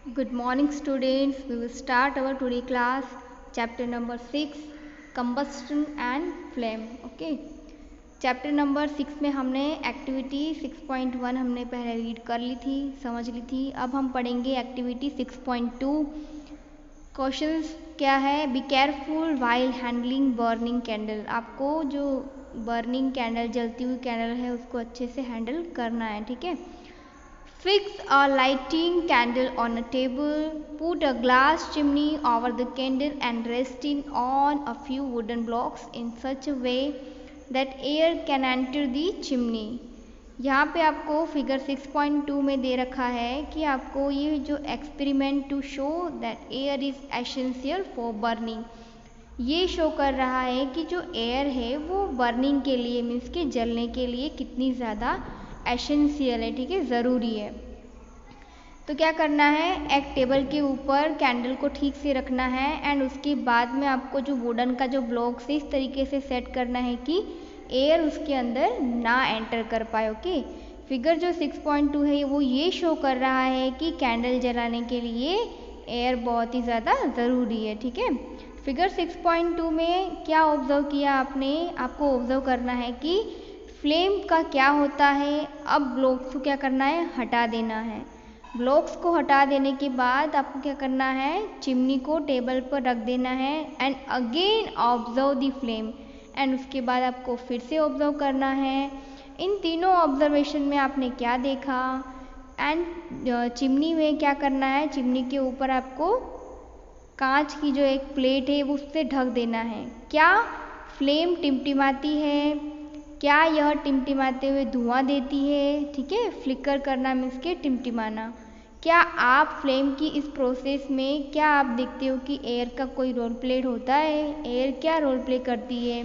Good morning students. We will start our today class chapter number 6 combustion and flame. Okay. Chapter number 6 में हमने activity 6.1 हमने पहले read कर ली थी, समझ ली थी। अब हम पढ़ेंगे एक्टिविटी 6.2। क्वेश्चंस क्या है? Be careful while handling burning candle. आपको जो बर्निंग कैंडल, जलती हुई कैंडल है, उसको अच्छे से हैंडल करना है। ठीक है। Fix a lighting candle on a table, put a glass chimney over the candle and rest it on a few wooden blocks in such a way that air can enter the chimney। यहाँ पे आपको figure 6.2 में दे रखा है कि आपको ये जो experiment to show that air is essential for burning, ये शो कर रहा है कि जो एयर है वो बर्निंग के लिए, मीन्स के जलने के लिए कितनी ज़्यादा एसेंशियल है। ठीक है, ज़रूरी है। तो क्या करना है, एक टेबल के ऊपर कैंडल को ठीक से रखना है एंड उसके बाद में आपको जो वुडन का जो ब्लॉक्स है इस तरीके से सेट करना है कि एयर उसके अंदर ना एंटर कर पाए। ओके। फिगर जो 6.2 है वो ये शो कर रहा है कि कैंडल जलाने के लिए एयर बहुत ही ज़्यादा ज़रूरी है। ठीक है। फिगर 6.2 में क्या ऑब्जर्व किया आपने? आपको ऑब्जर्व करना है कि फ्लेम का क्या होता है। अब ब्लॉक्स को क्या करना है, हटा देना है। ब्लॉक्स को हटा देने के बाद आपको क्या करना है, चिमनी को टेबल पर रख देना है and again observe the flame. And उसके बाद आपको फिर से ऑब्जर्व करना है। इन तीनों ऑब्जर्वेशन में आपने क्या देखा एंड चिमनी में क्या करना है, चिमनी के ऊपर आपको कांच की जो एक प्लेट है वो उससे ढक देना है। क्या फ्लेम टिमटिमाती है? क्या यह टिमटिमाते हुए धुआं देती है? ठीक है, फ्लिकर करना मीन्स के टिमटिमाना। क्या आप फ्लेम की इस प्रोसेस में क्या आप देखते हो कि एयर का कोई रोल प्ले होता है? एयर क्या रोल प्ले करती है?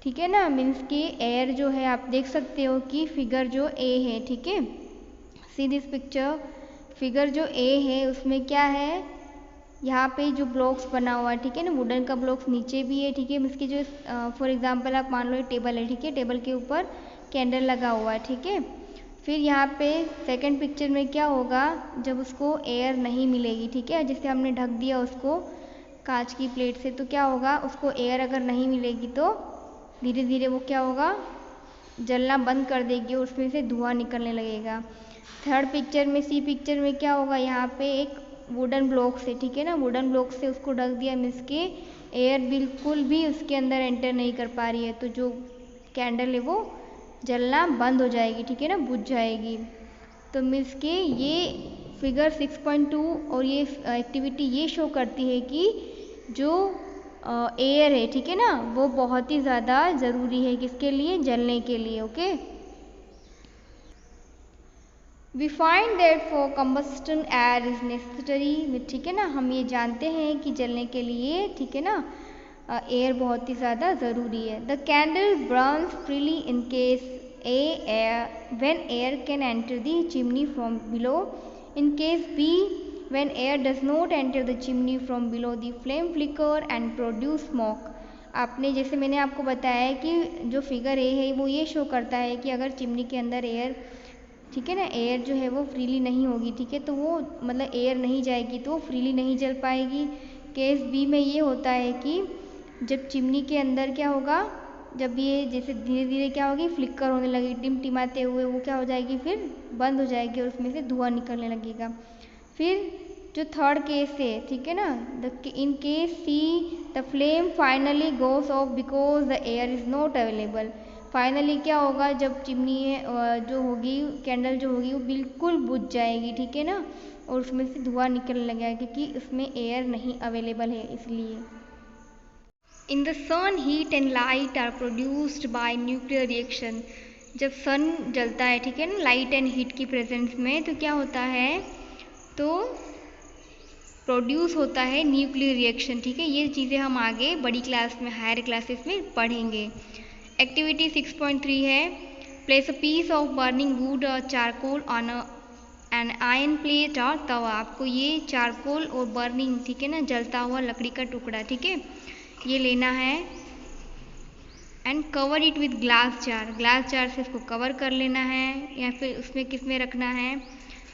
ठीक है ना, मीन्स कि एयर जो है आप देख सकते हो कि फिगर जो ए है, ठीक है, सी दिस पिक्चर। फिगर जो ए है उसमें क्या है, यहाँ पे जो ब्लॉक्स बना हुआ है, ठीक है ना, वुडन का ब्लॉक्स नीचे भी है। ठीक है, इसकी जो फॉर एग्जांपल आप मान लो ये टेबल है, ठीक है, टेबल के ऊपर कैंडल लगा हुआ है। ठीक है। फिर यहाँ पे सेकंड पिक्चर में क्या होगा, जब उसको एयर नहीं मिलेगी, ठीक है, जिससे हमने ढक दिया उसको कांच की प्लेट से, तो क्या होगा, उसको एयर अगर नहीं मिलेगी तो धीरे धीरे वो क्या होगा, जलना बंद कर देगी और उसमें से धुआं निकलने लगेगा। थर्ड पिक्चर में, सी पिक्चर में क्या होगा, यहाँ पे एक वुडन ब्लॉक से, ठीक है ना, वुडन ब्लॉक से उसको ढक दिया, मीन्स के एयर बिल्कुल भी उसके अंदर एंटर नहीं कर पा रही है, तो जो कैंडल है वो जलना बंद हो जाएगी। ठीक है ना, बुझ जाएगी। तो मीन्स के ये फिगर 6.2 और ये एक्टिविटी ये शो करती है कि जो एयर है, ठीक है ना, वो बहुत ही ज़्यादा ज़रूरी है, किसके लिए, जलने के लिए। Okay. We find that for combustion air is necessary. ठीक है ना, हम ये जानते हैं कि जलने के लिए, ठीक है ना, एयर बहुत ही ज़्यादा ज़रूरी है। The candle burns freely in case air when air can enter the chimney from below. In case B when air does not enter the chimney from below the flame flicker and produce smoke. आपने जैसे मैंने आपको बताया है कि जो figure A है वो ये शो करता है कि अगर चिमनी के अंदर एयर, ठीक है ना, एयर जो है वो फ्रीली नहीं होगी, ठीक है, तो वो मतलब एयर नहीं जाएगी तो वो फ्रीली नहीं जल पाएगी। केस बी में ये होता है कि जब चिमनी के अंदर क्या होगा, जब ये जैसे धीरे धीरे क्या होगी, फ्लिकर होने लगी, टिमटिमाते हुए वो क्या हो जाएगी, फिर बंद हो जाएगी और उसमें से धुआं निकलने लगेगा। फिर जो थर्ड केस है, ठीक है ना, in case see the flame finally goes of because the air is not available. Finally क्या होगा, जब चिमनी जो होगी, कैंडल जो होगी वो बिल्कुल बुझ जाएगी, ठीक है ना, और उसमें से धुआं निकलने लगेगा क्योंकि उसमें एयर नहीं अवेलेबल है इसलिए। In the sun heat and light are produced by nuclear reaction. जब सन जलता है, ठीक है ना, लाइट एंड हीट की प्रेजेंस में, तो क्या होता है, तो प्रोड्यूस होता है न्यूक्लियर रिएक्शन। ठीक है, ये चीज़ें हम आगे बड़ी क्लास में, हायर क्लासेस में पढ़ेंगे। एक्टिविटी 6.3 है, place a piece of burning wood और charcoal on an iron plate और तवा। आपको ये चारकोल और बर्निंग, ठीक है ना, जलता हुआ लकड़ी का टुकड़ा, ठीक है, ये लेना है and cover it with glass jar. Glass jar से इसको कवर कर लेना है, या फिर उसमें किस में रखना है,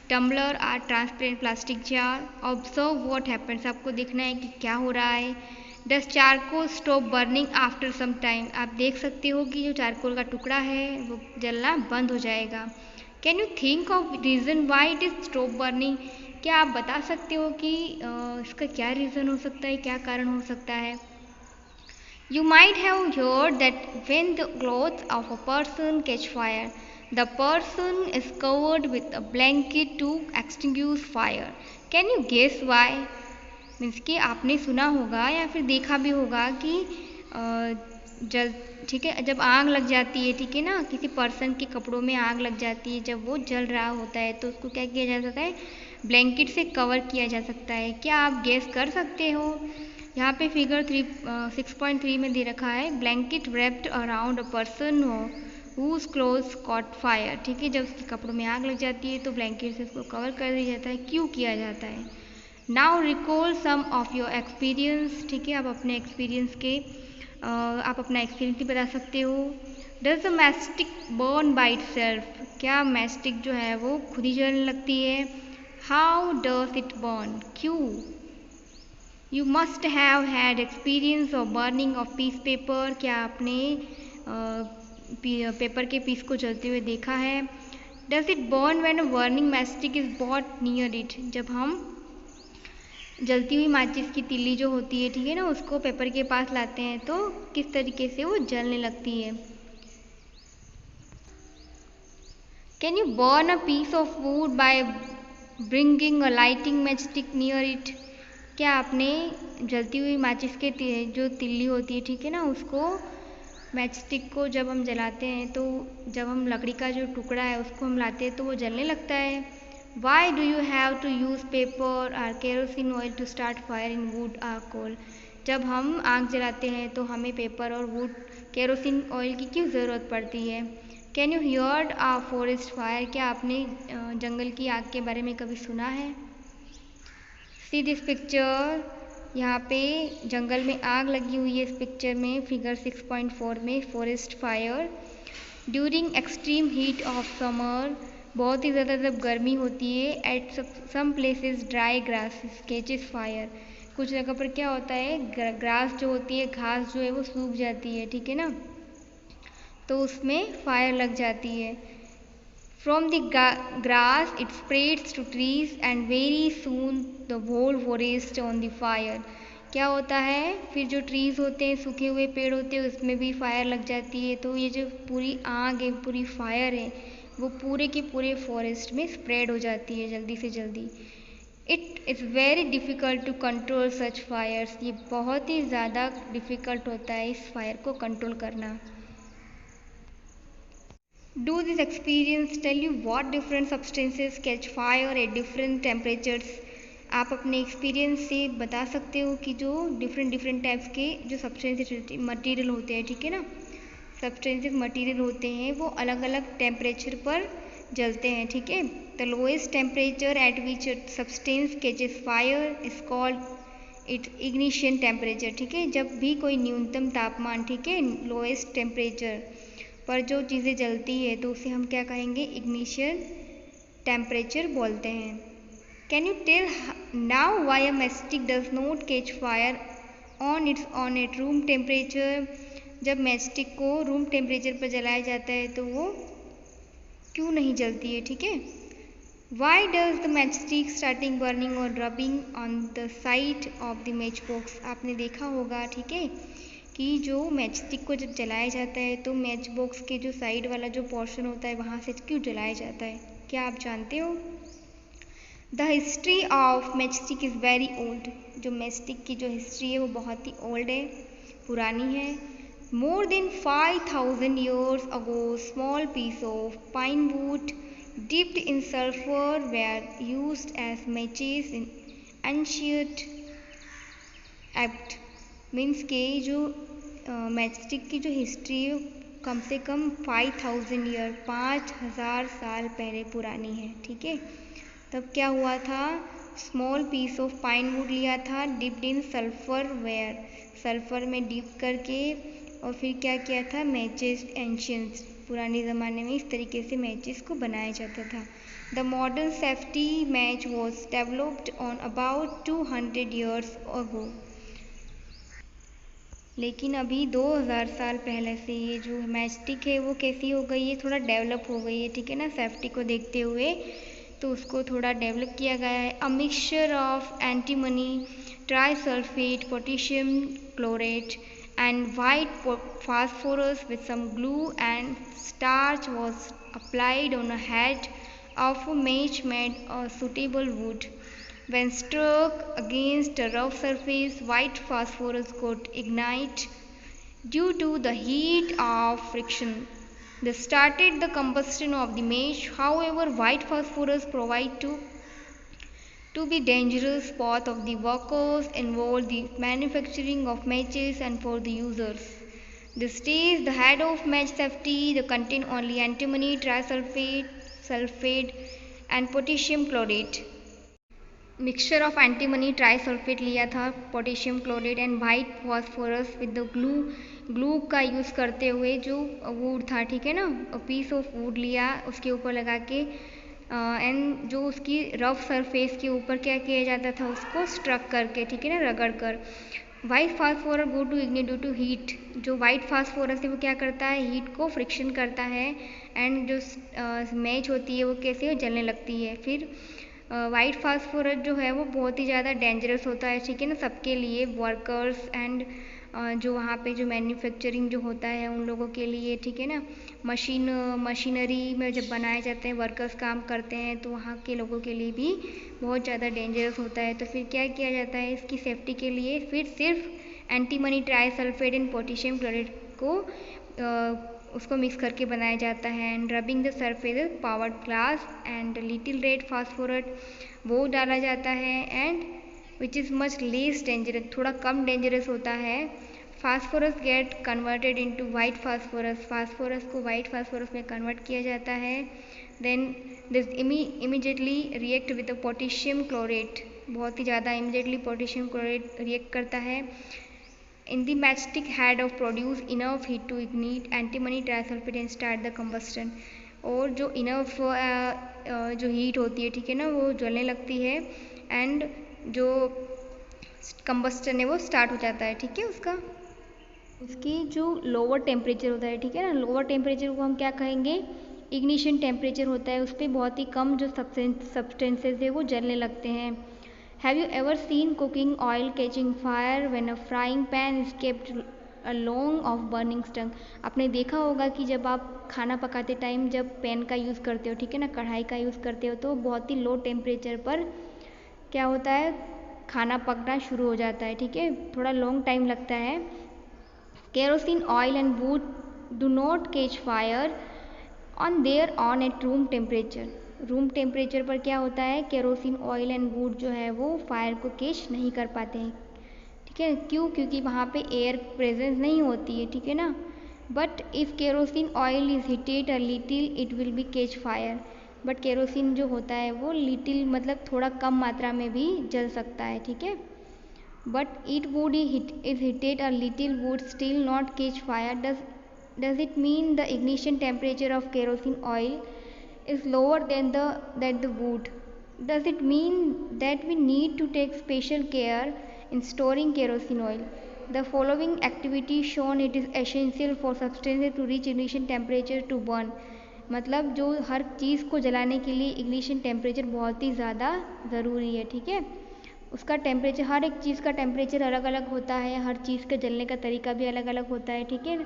tumbler or transparent plastic jar. Observe what happens, आपको देखना है कि क्या हो रहा है। Does charcoal stop burning after some time, आप देख सकते हो कि जो चारकोल का टुकड़ा है वो जलना बंद हो जाएगा। Can you think of reason why it is stop burning, क्या आप बता सकते हो कि इसका क्या रीज़न हो सकता है, क्या कारण हो सकता है। You might have heard that when the clothes of a person catch fire, the person is covered with a blanket to extinguish fire. Can you guess why? Means कि आपने सुना होगा या फिर देखा भी होगा कि जल ठीक है, जब आग लग जाती है, ठीक है ना, किसी पर्सन के कपड़ों में आग लग जाती है, जब वो जल रहा होता है तो उसको क्या किया जा सकता है, ब्लैंकेट से कवर किया जा सकता है। क्या आप गेस कर सकते हो। यहाँ पे फिगर 6.3 में दे रखा है, blanket wrapped around a person whose clothes caught fire, ठीक है, जब उसके कपड़ों में आग लग जाती है तो ब्लैंकेट से उसको कवर कर दिया जाता है। क्यों किया जाता है। Now recall some of your experience, ठीक है, आप अपने एक्सपीरियंस के आप अपना एक्सपीरियंस भी बता सकते हो। Does the mastic burn by itself, क्या मैस्टिक जो है वो खुद ही जलने लगती है। हाउ डज इट बर्न, क्यों। You must have had experience of burning of peace paper, क्या आपने पेपर के पीस को जलते हुए देखा है। Does it burn when a burning mastic is bought near it, जब हम जलती हुई माचिस की तिल्ली जो होती है, ठीक है ना, उसको पेपर के पास लाते हैं तो किस तरीके से वो जलने लगती है। Can you burn a piece of wood by bringing a lighting matchstick near it, क्या आपने जलती हुई माचिस के जो तिल्ली होती है, ठीक है ना, उसको मैचस्टिक को जब हम जलाते हैं तो जब हम लकड़ी का जो टुकड़ा है उसको हम लाते हैं तो वो जलने लगता है। Why do you have to use paper और kerosene oil to start fire in wood or coal, जब हम आग जलाते हैं तो हमें पेपर और वुड केरोसिन ऑयल की क्यों ज़रूरत पड़ती है। Can you hear a forest fire, क्या आपने जंगल की आग के बारे में कभी सुना है। सी दिस पिक्चर, यहाँ पे जंगल में आग लगी हुई है। इस पिक्चर में फिगर 6.4 में forest fire during extreme heat of summer, बहुत ही ज़्यादा जब गर्मी होती है। At some places dry grass catches fire, कुछ जगह पर क्या होता है, ग्रास जो होती है, घास जो है वो सूख जाती है, ठीक है ना, तो उसमें फायर लग जाती है। From the grass it spreads to trees and very soon the whole forest on the fire, क्या होता है, फिर जो ट्रीज होते हैं, सूखे हुए पेड़ होते हैं, उसमें भी फायर लग जाती है। तो ये जो पूरी आग है, पूरी फायर है, वो पूरे के पूरे फॉरेस्ट में स्प्रेड हो जाती है जल्दी से जल्दी। It is very difficult to control such fires, ये बहुत ही ज़्यादा डिफ़िकल्ट होता है इस फायर को कंट्रोल करना। Do this experience tell you what different substances catch fire at different temperatures, आप अपने एक्सपीरियंस से बता सकते हो कि जो डिफरेंट टाइप्स के जो सब्सटेंसेस मटेरियल होते हैं, ठीक है ना, सब्सटेंसेस मटेरियल होते हैं वो अलग अलग टेम्परेचर पर जलते हैं, ठीक है। The lowest temperature at which substance catches fire is called it ignition temperature, ठीक है, जब भी कोई न्यूनतम तापमान, ठीक है, लोएस्ट टेम्परेचर पर जो चीज़ें जलती है तो उसे हम क्या कहेंगे, इग्निशन टेम्परेचर बोलते हैं। Can you tell now why a matchstick does not catch fire on its own at room temperature, जब मैचस्टिक को रूम टेम्परेचर पर जलाया जाता है तो वो क्यों नहीं जलती है, ठीक है। Why does the matchstick starting burning और rubbing on the side of the match box, आपने देखा होगा, ठीक है, कि जो मैचस्टिक को जब जलाया जाता है तो मैच बॉक्स के जो साइड वाला जो पोर्शन होता है वहाँ से क्यों जलाया जाता है, क्या आप जानते हो। The history of matchstick is very old, जो मैचस्टिक की जो हिस्ट्री है वो बहुत ही ओल्ड है, पुरानी है। More than 5000 years ago small piece of pine wood dipped in sulfur were used as matches in ancient Egypt, means के जो मैचस्टिक की जो हिस्ट्री है कम से कम 5000 ईयर 5000 साल पहले पुरानी है, ठीक है। तब क्या हुआ था, small piece of pine wood लिया था, dipped in sulphur where, sulphur में डिप करके, और फिर क्या किया था, मैचेस एंशियंट पुराने ज़माने में इस तरीके से मैचेस को बनाया जाता था। The modern safety match was developed on about 200 years ago। लेकिन अभी 2000 साल पहले से ये जो मैचस्टिक है वो कैसी हो गई है, थोड़ा डेवलप हो गई है, ठीक है ना। सेफ्टी को देखते हुए तो उसको थोड़ा डेवलप किया गया है। A mixture of antimony trisulphate potassium chlorate and white phosphorus with some glue and starch was applied on a head of a match made of suitable wood. When struck against a rough surface, white phosphorus could ignite due to the heat of friction. This started the combustion of the match. However, white phosphorus proved to be dangerous both of the workers involved, the manufacturing of matches, and for the users. This stays the head of match safety. They contain only antimony trisulfate, sulfate, and potassium chlorate. Mixture of antimony trisulphate लिया था, potassium chloride and white phosphorus with the glue का use करते हुए जो would था, ठीक है ना, पीस ऑफ वुड लिया, उसके ऊपर लगा के एंड जो उसकी रफ सरफेस के ऊपर क्या किया जाता था, उसको स्ट्रक करके, ठीक है ना, रगड़ कर। White phosphorus go to ignite due to heat. जो वाइट फास्फोरस है वो क्या करता है, हीट को फ्रिक्शन करता है एंड जो मैच होती है वो कैसे जलने लगती है। फिर वाइट फास्फोरस जो है वो बहुत ही ज़्यादा डेंजरस होता है, ठीक है ना, सबके लिए, वर्कर्स एंड जो वहाँ पे जो मैन्युफैक्चरिंग जो होता है उन लोगों के लिए, ठीक है ना, मशीनरी में जब बनाए जाते हैं, वर्कर्स काम करते हैं तो वहाँ के लोगों के लिए भी बहुत ज़्यादा डेंजरस होता है। तो फिर क्या किया जाता है इसकी सेफ्टी के लिए, फिर सिर्फ antimony trisulphate and potassium chloride को उसको मिक्स करके बनाया जाता है। And rubbing the surface powdered glass and little red phosphorate वो डाला जाता है and which is much less dangerous, थोड़ा कम डेंजरस होता है। Phosphorus get converted into white phosphorus, phosphorus को वाइट फास्फोरस में कन्वर्ट किया जाता है। Then this immediately react with the potassium chlorate, बहुत ही ज़्यादा इमीडिएटली पोटेशियम क्लोरेट रिएक्ट करता है। In the matchstick had of produce enough heat to ignite antimony trisulfate and start the combustion। और जो इनफ जो हीट होती है, ठीक है ना, वो जलने लगती है एंड जो कंबस्टन है वो स्टार्ट हो जाता है, ठीक है। उसकी जो लोअर टेम्परेचर होता है, ठीक है ना, लोअर टेम्परेचर को हम क्या कहेंगे, इग्निशन टेम्परेचर होता है, उस पर बहुत ही कम जो सब्सटेंसेज है वो जलने लगते हैं। Have you ever seen cooking oil catching fire when a frying pan is kept along of burning stone? आपने देखा होगा कि जब आप खाना पकाते टाइम जब पैन का यूज़ करते हो, ठीक है ना, कढ़ाई का यूज़ करते हो, तो बहुत ही लो टेम्परेचर पर क्या होता है, खाना पकना शुरू हो जाता है, ठीक है, थोड़ा लॉन्ग टाइम लगता है। Kerosene oil and would do not catch fire on their on at room temperature. Room temperature पर क्या होता है, केरोसिन ऑयल एंड वुड जो है वो फायर को कैच नहीं कर पाते हैं, ठीक है। क्यों, क्योंकि वहाँ पे एयर प्रेजेंस नहीं होती है, ठीक है ना। But if kerosene oil is heated a little it will be catch fire. But kerosene जो होता है वो लिटिल मतलब थोड़ा कम मात्रा में भी जल सकता है, ठीक है। But it would is heated a little would still not catch fire. does it mean the ignition temperature of kerosene oil is lower than the wood? Does it mean that we need to take special care in storing kerosene oil? The following activity shown it is essential for substances to reach ignition temperature to burn। मतलब जो हर चीज़ को जलाने के लिए ignition temperature बहुत ही ज़्यादा ज़रूरी है, ठीक है। उसका टेम्परेचर, हर एक चीज़ का टेम्परेचर अलग अलग होता है, हर चीज़ के जलने का तरीका भी अलग अलग होता है, ठीक है।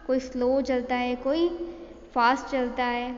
कोई स्लो जलता है, कोई फास्ट जलता है,